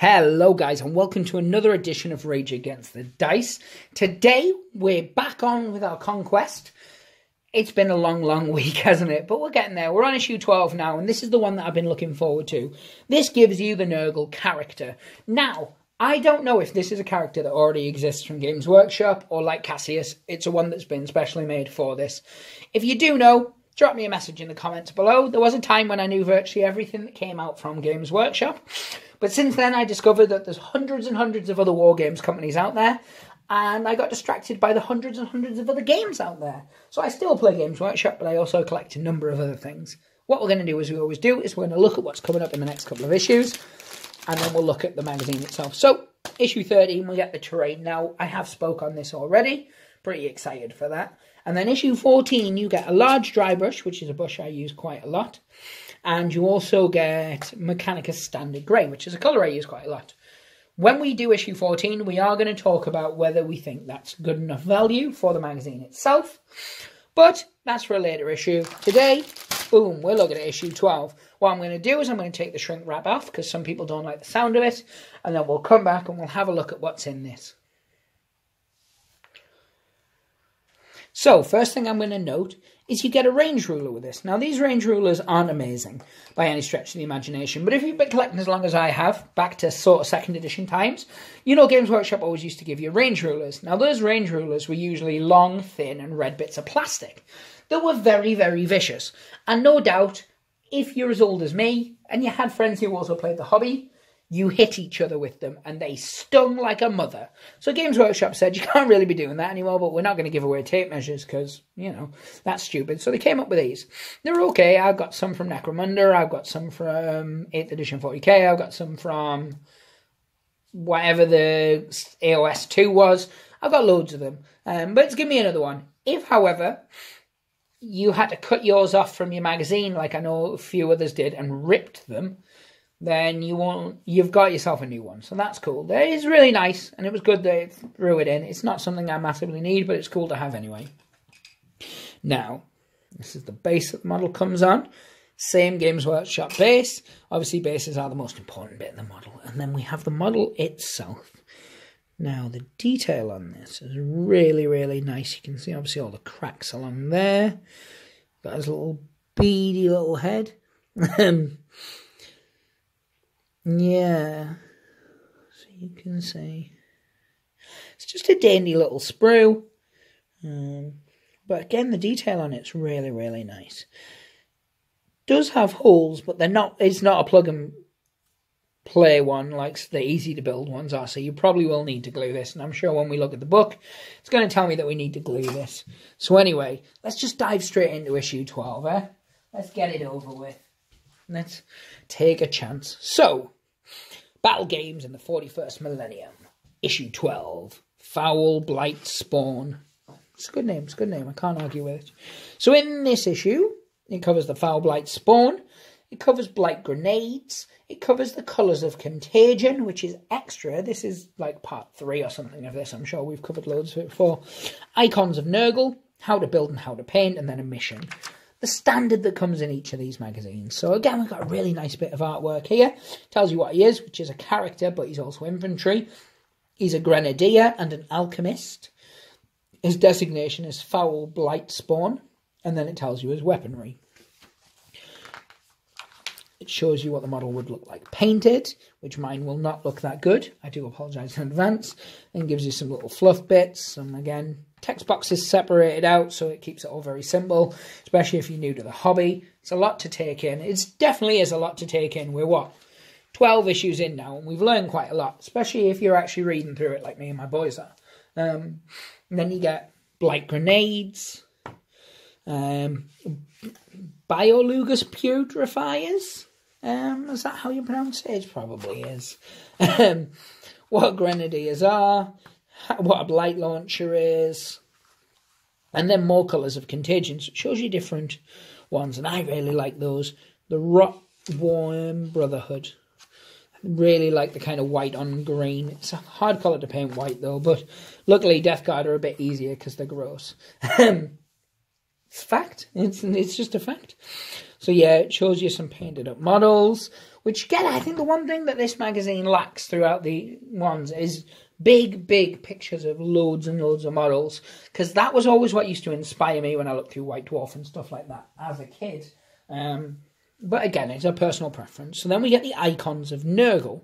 Hello guys and welcome to another edition of Rage Against the Dice. Today we're back on with our Conquest. It's been a long week, hasn't it? But we're getting there. We're on issue 12 now and this is the one that I've been looking forward to. This gives you the Nurgle character. Now, I don't know if this is a character that already exists from Games Workshop or like Cassius, it's a one that's been specially made for this. If you do know, drop me a message in the comments below. There was a time when I knew virtually everything that came out from Games Workshop. But since then, I discovered that there's hundreds and hundreds of other war games companies out there, and I got distracted by the hundreds and hundreds of other games out there. So I still play Games Workshop, but I also collect a number of other things. What we're going to do, as we always do, is we're going to look at what's coming up in the next couple of issues, and then we'll look at the magazine itself. So, issue 13, we get the terrain. Now, I have spoke on this already. Pretty excited for that. And then issue 14, you get a large dry brush, which is a brush I use quite a lot. And you also get Mechanicus Standard Grey, which is a colour I use quite a lot. When we do issue 14, we are going to talk about whether we think that's good enough value for the magazine itself. But that's for a later issue. Today, boom, we're looking at issue 12. What I'm going to do is I'm going to take the shrink wrap off because some people don't like the sound of it. And then we'll come back and we'll have a look at what's in this. So, first thing I'm going to note is you get a range ruler with this. Now, these range rulers aren't amazing by any stretch of the imagination, but if you've been collecting as long as I have, back to sort of second edition times, you know Games Workshop always used to give you range rulers. Now, those range rulers were usually long, thin, and red bits of plastic that were very, very vicious. And no doubt, if you're as old as me, and you had friends who also played the hobby, you hit each other with them, and they stung like a mother. So Games Workshop said, you can't really be doing that anymore, but we're not going to give away tape measures, because, you know, that's stupid. So they came up with these. They're okay. I've got some from Necromunda, I've got some from 8th edition 40k, I've got some from whatever the AOS 2 was. I've got loads of them. But let's give me another one. If, however, you had to cut yours off from your magazine, like I know a few others did, and ripped them, then you've got yourself a new one. So that's cool. That is really nice, and it was good they threw it in. It's not something I massively need, but it's cool to have anyway. Now, this is the base that the model comes on. Same Games Workshop base. Obviously, bases are the most important bit of the model. And then we have the model itself. Now, the detail on this is really, really nice. You can see, obviously, all the cracks along there. Got his little beady little head. Yeah, so you can see it's just a dandy little sprue, but again the detail on it's really, really nice. Does have holes, but they're not. It's not a plug and play one like the easy to build ones are. So you probably will need to glue this, and I'm sure when we look at the book, it's going to tell me that we need to glue this. So anyway, let's just dive straight into issue 12. Let's get it over with. Let's take a chance. So, Battle Games in the 41st Millennium. Issue 12. Foul Blight Spawn. It's a good name, I can't argue with it. So in this issue, it covers the Foul Blight Spawn. It covers Blight Grenades. It covers the Colours of Contagion, which is extra. This is like part 3 or something of this. I'm sure we've covered loads of it before. Icons of Nurgle. How to build and how to paint. And then a mission. The standard that comes in each of these magazines. So again, we've got a really nice bit of artwork here. Tells you what he is, which is a character, but he's also infantry. He's a grenadier and an alchemist. His designation is Foul Blight Spawn. And then it tells you his weaponry. It shows you what the model would look like painted, which mine will not look that good. I do apologise in advance. And gives you some little fluff bits. Some, again, text boxes separated out, so it keeps it all very simple, especially if you're new to the hobby. It's a lot to take in. It definitely is a lot to take in. We're, what, 12 issues in now, and we've learned quite a lot, especially if you're actually reading through it like me and my boys are. And then you get Blight Grenades, Biolugus Putrefiers. Is that how you pronounce it? It probably is. What grenadiers are, what a blight launcher is, and then more Colours of Contagion. So it shows you different ones, and I really like those. The Rotworm Brotherhood. I really like the kind of white on green. It's a hard colour to paint white though, but luckily Death Guard are a bit easier because they're gross. It's fact. It's just a fact. So yeah, it shows you some painted up models. Which, again, I think the one thing that this magazine lacks throughout the ones is big pictures of loads and loads of models, because that was always what used to inspire me when I looked through White Dwarf and stuff like that as a kid. But again, it's a personal preference. So then we get the icons of Nurgle,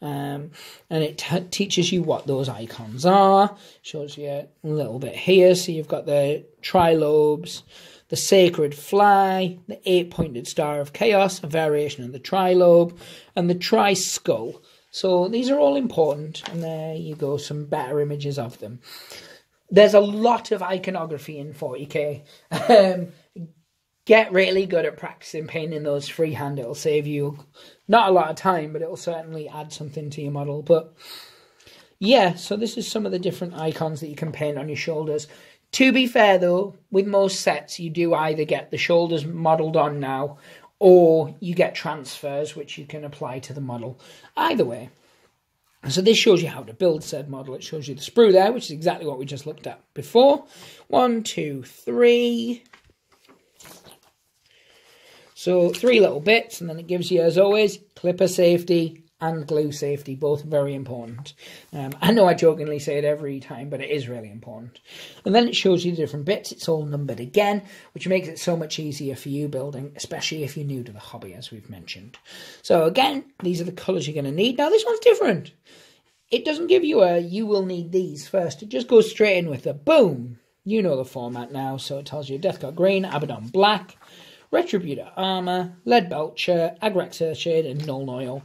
and it teaches you what those icons are. Shows you a little bit here. So you've got the trilobes, the sacred fly, the 8-pointed star of chaos, a variation of the trilobe, and the tri-skull. So these are all important, and there you go, some better images of them. There's a lot of iconography in 40k. Get really good at practicing painting those freehand. It'll save you not a lot of time, but it'll certainly add something to your model. But yeah, so this is some of the different icons that you can paint on your shoulders. To be fair, though, with most sets, you do either get the shoulders modelled on now, or you get transfers, which you can apply to the model. Either way. So this shows you how to build said model. It shows you the sprue there, which is exactly what we just looked at before. 1, 2, 3. So 3 little bits, and then it gives you, as always, clipper safety and glue safety, both very important. I know I jokingly say it every time, but it is really important. And then it shows you the different bits. It's all numbered again, which makes it so much easier for you building, especially if you're new to the hobby, as we've mentioned. So again, these are the colours you're going to need. Now, this one's different. It doesn't give you a, you will need these first. It just goes straight in with a boom. You know the format now, so it tells you Death God Green, Abaddon Black, Retributor Armour, Lead Belcher, Agrex Earthshade, and Null Oil.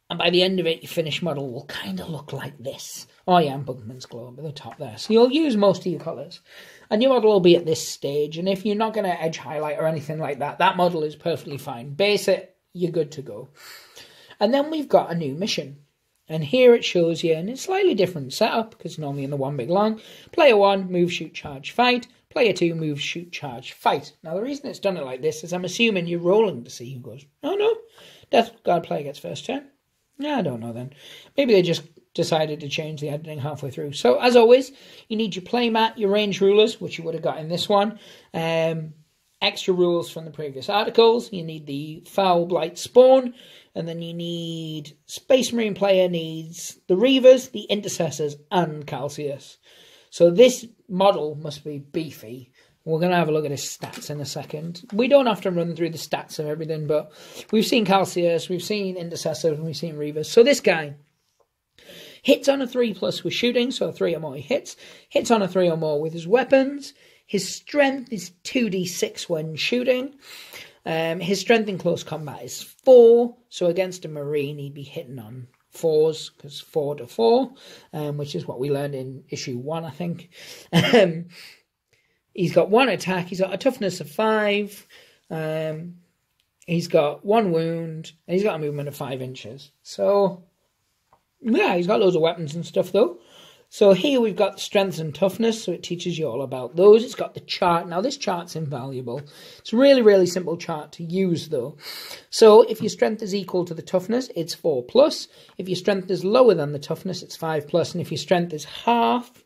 And by the end of it, your finished model will kind of look like this. Oh yeah, and Bugman's Globe at the top there. So you'll use most of your colours. And your model will be at this stage. And if you're not going to edge highlight or anything like that, that model is perfectly fine. Base it, you're good to go. And then we've got a new mission. And here it shows you in a slightly different setup, because normally in the one big long. Player 1, move, shoot, charge, fight. Player 2, move, shoot, charge, fight. Now the reason it's done it like this is I'm assuming you're rolling to see who goes, oh no, Death Guard player gets first turn. Yeah, I don't know then. Maybe they just decided to change the editing halfway through. So, as always, you need your playmat, your range rulers, which you would have got in this one. Extra rules from the previous articles. You need the Foul Blight Spawn. And then you need Space Marine player needs the Reavers, the Intercessors, and Calcius. So this model must be beefy. We're going to have a look at his stats in a second. We don't have to run through the stats of everything, but we've seen Calcius, we've seen Intercessors, and we've seen Reavers. So this guy hits on a 3+ with shooting, so 3 or more he hits. Hits on a 3 or more with his weapons. His strength is 2d6 when shooting. His strength in close combat is 4, so against a Marine he'd be hitting on 4s, because 4 to 4, which is what we learned in issue 1, I think. He's got 1 attack, he's got a toughness of 5, he's got 1 wound, and he's got a movement of 5 inches. So, yeah, he's got loads of weapons and stuff, though. So here we've got strength and toughness, so it teaches you all about those. It's got the chart. Now, this chart's invaluable. It's a really, really simple chart to use, though. So if your strength is equal to the toughness, it's 4+. If your strength is lower than the toughness, it's 5+. And if your strength is half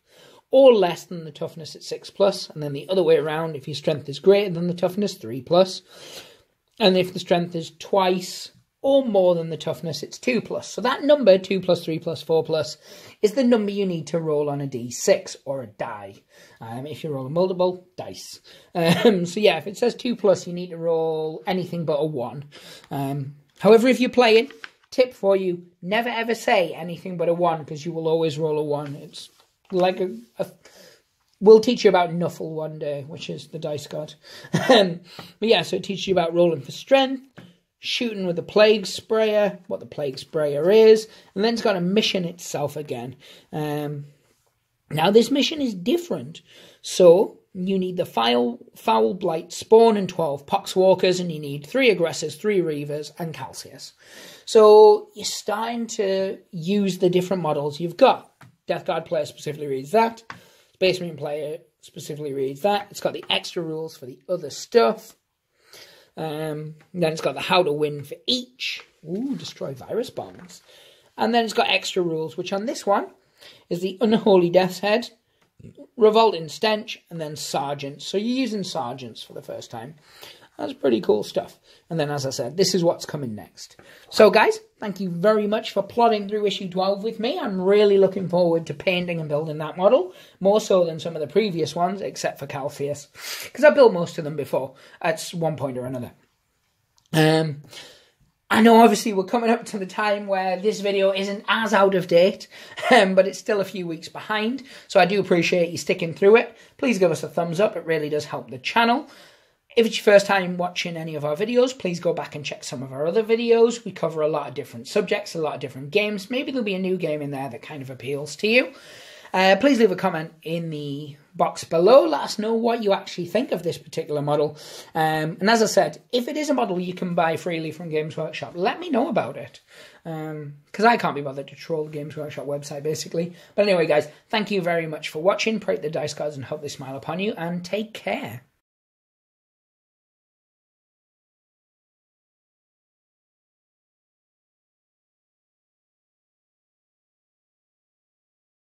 or less than the toughness, it's 6+. And then the other way around, if your strength is greater than the toughness, 3+. And if the strength is twice or more than the toughness, it's 2+. So that number, 2+, 3+, 4+, is the number you need to roll on a d6 or a die. If you roll a multiple, dice. So yeah, if it says 2+, you need to roll anything but a 1. However, if you're playing, tip for you, never ever say anything but a 1, because you will always roll a 1. It's like we'll teach you about Nuffle one day, which is the dice god. But yeah, so it teaches you about rolling for strength, shooting with the Plague Sprayer, what the Plague Sprayer is, and then it's got a mission itself again. Now, this mission is different. So, you need the Foul Blight Spawn and 12 Poxwalkers, and you need 3 Aggressors, 3 Reavers, and Calcius. So, you're starting to use the different models you've got. Death Guard player specifically reads that. Space Marine player specifically reads that. It's got the extra rules for the other stuff. Then it's got the how to win for each. Ooh, destroy virus bombs. And then it's got extra rules, which on this one is the Unholy Death's Head, Revolting Stench, and then Sergeants. So you're using Sergeants for the first time. That's pretty cool stuff. And then, as I said, this is what's coming next. So, guys, thank you very much for plodding through issue 12 with me. I'm really looking forward to painting and building that model, more so than some of the previous ones, except for Calpheus, because I built most of them before at one point or another. I know, obviously, we're coming up to the time where this video isn't as out of date, but it's still a few weeks behind, so I do appreciate you sticking through it. Please give us a thumbs up. It really does help the channel. If it's your first time watching any of our videos, please go back and check some of our other videos. We cover a lot of different subjects, a lot of different games. Maybe there'll be a new game in there that kind of appeals to you. Please leave a comment in the box below. Let us know what you actually think of this particular model. And as I said, if it is a model you can buy freely from Games Workshop, let me know about it. Because I can't be bothered to troll the Games Workshop website, basically. But anyway, guys, thank you very much for watching. Pray the dice gods and hope they smile upon you. And take care.